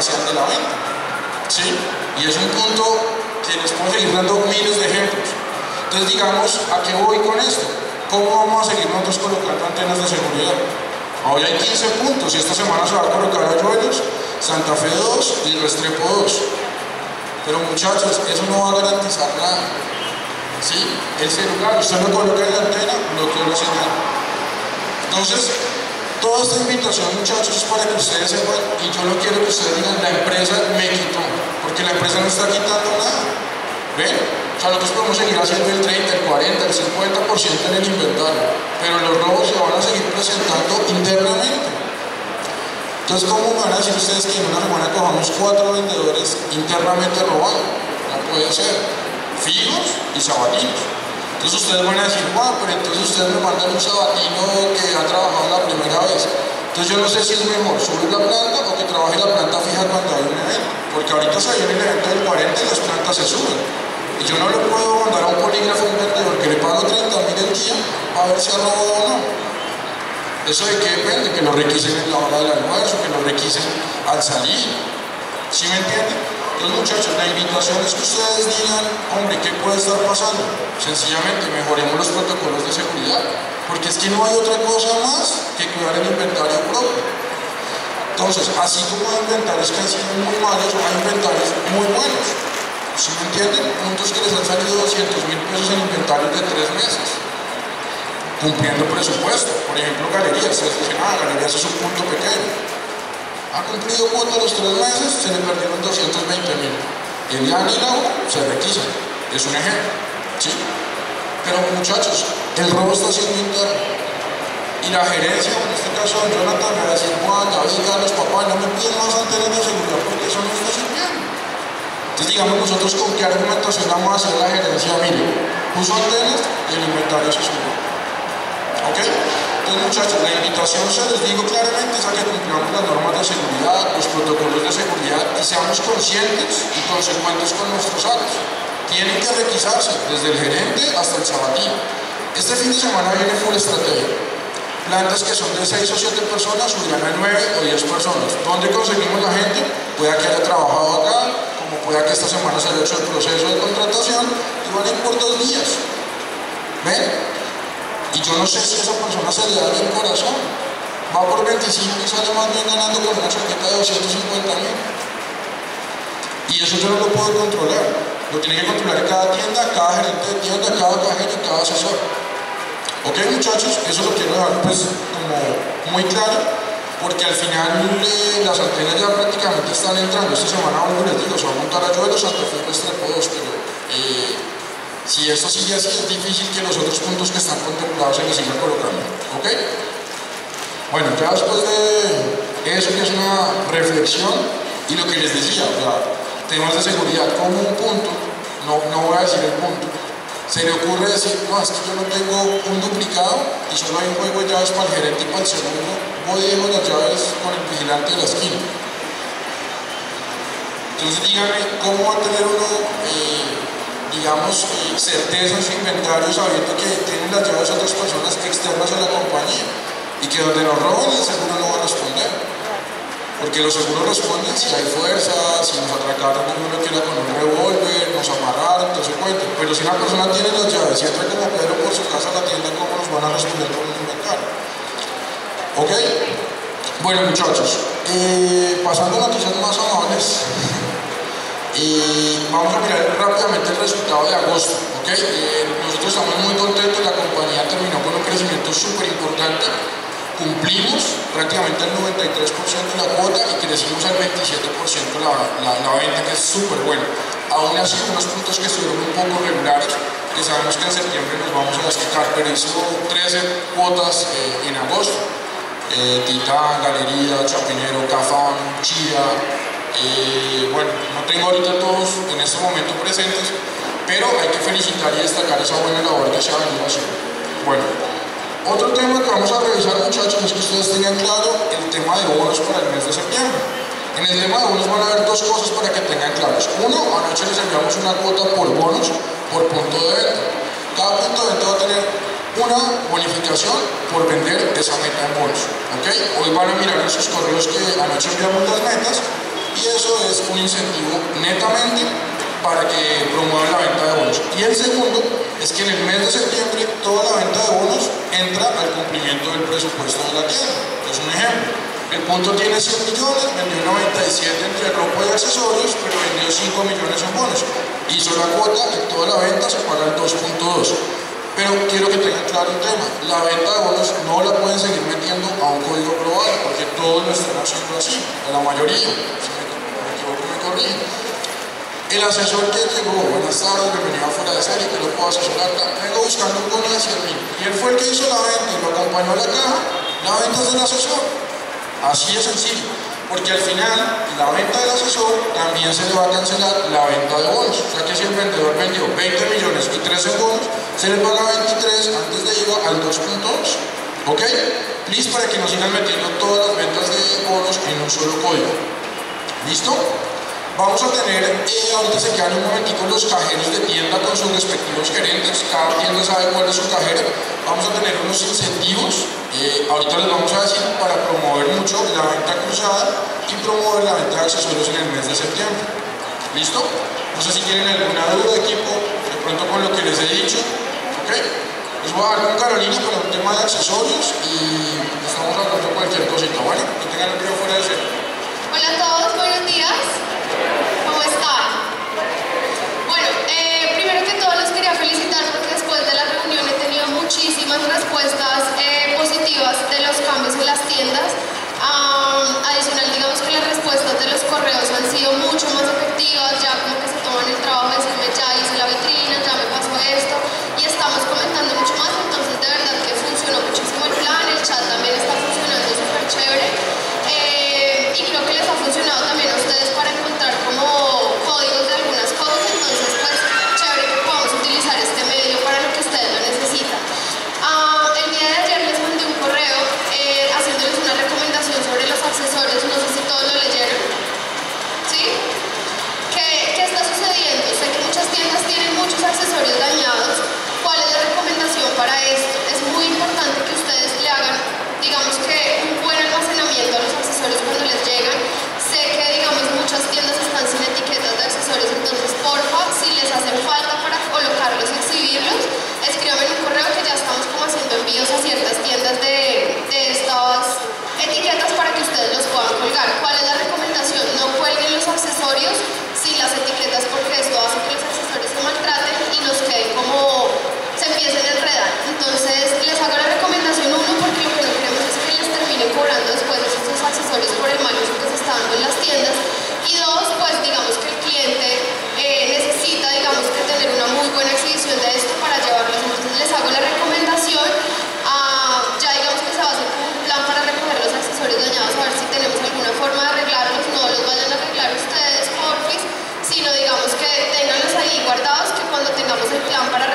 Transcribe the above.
comercial de la venta, ¿sí? Y es un punto que les puedo seguir dando miles de ejemplos. Entonces, digamos, ¿a qué voy con esto? ¿Cómo vamos a seguir nosotros colocando antenas de seguridad? Hoy hay 15 puntos y esta semana se va a colocar Ayuelos, Santa Fe 2 y Restrepo 2. Pero muchachos, eso no va a garantizar nada. ¿Sí? El celular, usted lo coloca en la antena, bloquea la señal. Entonces, toda esta invitación, muchachos, es para que ustedes sepan, y yo no quiero que ustedes digan, la empresa me quitó, porque la empresa no está quitando nada. ¿Ven? O sea, nosotros podemos seguir haciendo el 30, el 40, el 50% en el inventario, pero los robos se van a seguir presentando internamente. Entonces, ¿cómo van a decir ustedes que en una semana cojamos 4 vendedores internamente robando? No puede ser. Fijos y sabatinos. Entonces ustedes van a decir, pero entonces ustedes me mandan un sabatino que ha trabajado la primera vez. Entonces yo no sé si es mejor subir la planta o que trabaje la planta fija cuando hay un evento. Porque ahorita se viene el evento del 40 y las plantas se suben. Y yo no le puedo mandar a un polígrafo a un vendedor que le pago 30.000 el día a ver si ha robado o no. Eso de qué depende, que lo requisen en la hora del almuerzo, que lo requisen al salir. ¿Sí me entienden? Entonces, muchachos, la invitación es que ustedes digan, hombre, ¿qué puede estar pasando? Sencillamente mejoremos los protocolos de seguridad, porque es que no hay otra cosa más que cuidar el inventario propio. Entonces, así como hay inventarios que han sido muy malos, hay inventarios muy buenos. ¿Sí me entienden? Puntos que les han salido 200.000 pesos en inventarios de 3 meses, cumpliendo presupuesto. Por ejemplo, galerías. Ustedes dicen, galerías es un punto pequeño. Ha cumplido cuota los 3 meses, se le perdieron 220.000. Eliana y Laura se requisan. Es un ejemplo. ¿Sí? Pero muchachos, el robo está siendo interno. Y la gerencia, en este caso don Jonathan, me va a decir, Juan, David, Carlos, papá, no me piden más antenas de seguridad porque eso no está sirviendo. Entonces, digamos, nosotros con qué argumentación vamos a hacer la gerencia, mire, puso antenas y el inventario se subió. ¿Ok? Entonces, muchachos, la invitación, se les digo claramente, es a que cumplamos las normas de seguridad, los protocolos de seguridad y seamos conscientes y consecuentes con nuestros actos. Tienen que requisarse, desde el gerente hasta el sabatino. Este fin de semana viene full estrategia. Plantas que son de 6 o 7 personas subirán a 9 o 10 personas. ¿Dónde conseguimos la gente? Pueda que haya trabajado acá, como pueda que esta semana se haya hecho el proceso de contratación y van a ir por 2 días. ¿Ven? Y yo no sé si a esa persona se le da el corazón. Va por 25 y sale más bien ganando con una chaqueta de 250.000. Y eso yo no lo puedo controlar. Lo tiene que controlar cada tienda, cada gerente de tienda, cada cajero y cada asesor. Ok, muchachos, eso lo quiero dejar pues como muy claro, porque al final las antenas ya prácticamente están entrando. Esta semana, les digo, se va a montar Ayuelos, Santa Fe, Restrepo 2, pero si esto sigue así, es difícil que los otros puntos que están contemplados se les sigan colocando. ¿Ok? Bueno, ya después de eso, que es una reflexión, y lo que les decía, temas de seguridad como un punto, no voy a decir el punto, se le ocurre decir, no, es que yo no tengo un duplicado y solo hay un juego de llaves para el gerente y para el segundo, voy y dejo las llaves con el vigilante de la esquina. Entonces díganme, ¿cómo va a tener uno, certeza en su inventario sabiendo que tienen las llaves otras personas externas a la compañía y que donde nos roban el seguro no va a responder? Porque los seguros responden si hay fuerza, si nos atracaron uno que era con un revólver, nos amarraron, todo ese cuento. Pero si una persona tiene las llaves y entra como Pedro por su casa a la tienda, ¿cómo nos van a responder con un inventario? ¿Ok? Bueno, muchachos, pasando a noticias más amables, vamos a mirar rápidamente el resultado de agosto. ¿Okay? Nosotros estamos muy contentos, la compañía terminó con un crecimiento súper importante. Cumplimos prácticamente el 93% de la cuota y crecimos al 27% la venta, que es súper bueno. Aún así, unos puntos que estuvieron un poco regulares, que sabemos que en septiembre nos vamos a desquitar, pero hizo 13 cuotas en agosto. Titán, Galería, Chapinero, Cafán, Chía. Bueno, no tengo ahorita todos en este momento presentes, pero hay que felicitar y destacar esa buena labor que se ha venido haciendo. Bueno. Otro tema que vamos a revisar, muchachos, es que ustedes tengan claro el tema de bonos para el mes de septiembre. En el tema de bonos van a haber 2 cosas para que tengan claros. Uno, anoche les enviamos una cuota por bonos por punto de venta. Cada punto de venta va a tener una bonificación por vender esa meta en bonos. ¿Okay? Hoy van a mirar en sus correos que anoche enviamos las metas y y eso es un incentivo netamente para que promuevan la venta de bonos. Y el segundo es que en el mes de septiembre toda la venta de bonos entra al cumplimiento del presupuesto de la tienda. Es un ejemplo. El punto tiene 100 millones, vendió 97 entre ropa y accesorios, pero vendió 5 millones en bonos. Hizo la cuota y toda la venta se paga el 2.2. Pero quiero que tengan claro un tema, la venta de bonos no la pueden seguir metiendo a un código global, porque todos lo están haciendo así, la mayoría, si me equivoco me corrigen. El asesor que llegó, buenas tardes, bienvenido a Fuera de Serie, que lo puedo asesorar acá, vengo buscando un bono de 100.000, y él fue el que hizo la venta y lo acompañó a la caja, la venta es del asesor, así de sencillo. Porque al final, la venta del asesor también se le va a cancelar la venta de bonos. O sea que si el vendedor vendió 20 millones y 13 bonos, se le paga 23 antes de IVA al 2.2. ¿Ok? Please, para que no sigan metiendo todas las ventas de bonos en un solo código. ¿Listo? Vamos a tener, ahorita se quedan un momentico los cajeros de tienda con sus respectivos gerentes. Cada tienda sabe cuál es su cajero. Vamos a tener unos incentivos, ahorita les vamos a decir, para promover mucho la venta cruzada y promover la venta de accesorios en el mes de septiembre. ¿Listo? No sé si tienen alguna duda, equipo, de pronto con lo que les he dicho. ¿Ok? Les voy a dar con Carolina para un tema de accesorios y estamos hablando de cualquier cosita, ¿vale? Que tengan un día fuera de serie. Hola a todos, buenos días. ¿Cómo están? Bueno, primero que todo los quería felicitar porque después de la reunión he tenido muchísimas respuestas positivas de los cambios en las tiendas. Adicional, digamos que las respuestas de los correos han sido mucho más efectivas, ya como que se toman el trabajo de decirme ya hice la vitrina, ya me pasó esto, y estamos comentando mucho más, entonces de verdad que funcionó muchísimo el plan, el chat también está funcionando súper chévere, y creo que les ha funcionado también a ustedes para encontrar como códigos de algunas cosas, entonces pues chévere que podamos utilizar este medio para lo que ustedes lo necesitan. El día de ayer les mandé un correo haciéndoles una recomendación sobre los accesorios, no sé si todos lo leyeron. ¿Sí? ¿Qué está sucediendo? Sé que muchas tiendas tienen muchos accesorios dañados. ¿Cuál es la recomendación para esto? Es muy importante que ustedes le hagan, digamos que un buen almacenamiento a los accesorios cuando les llegan. Sé que, digamos, muchas tiendas están sin etiquetas de accesorios, entonces porfa, si les hacen falta para colocarlos y exhibirlos, escríbanme en un correo que ya estamos como haciendo envíos a ciertas tiendas de estas etiquetas para que ustedes los puedan colgar. ¿Cuál es la recomendación? No cuelguen los accesorios sin las etiquetas porque esto hace que los accesorios se maltraten y nos queden como se empiecen a enredar. Entonces les hago la recomendación 1 porque lo que no queremos es que les terminen cobrando después de estos accesorios por el mal uso que se está dando en las tiendas, y 2, pues digamos que el cliente necesita, digamos que tener una muy buena exhibición de esto para llevarlos. Entonces les hago la recomendación, ya digamos que se va a hacer un plan para recoger los accesorios dañados, a ver si tenemos alguna forma de arreglarlos. No los vayan a arreglar ustedes, porfis, sino digamos que tenganlos ahí guardados, que cuando tengamos el plan para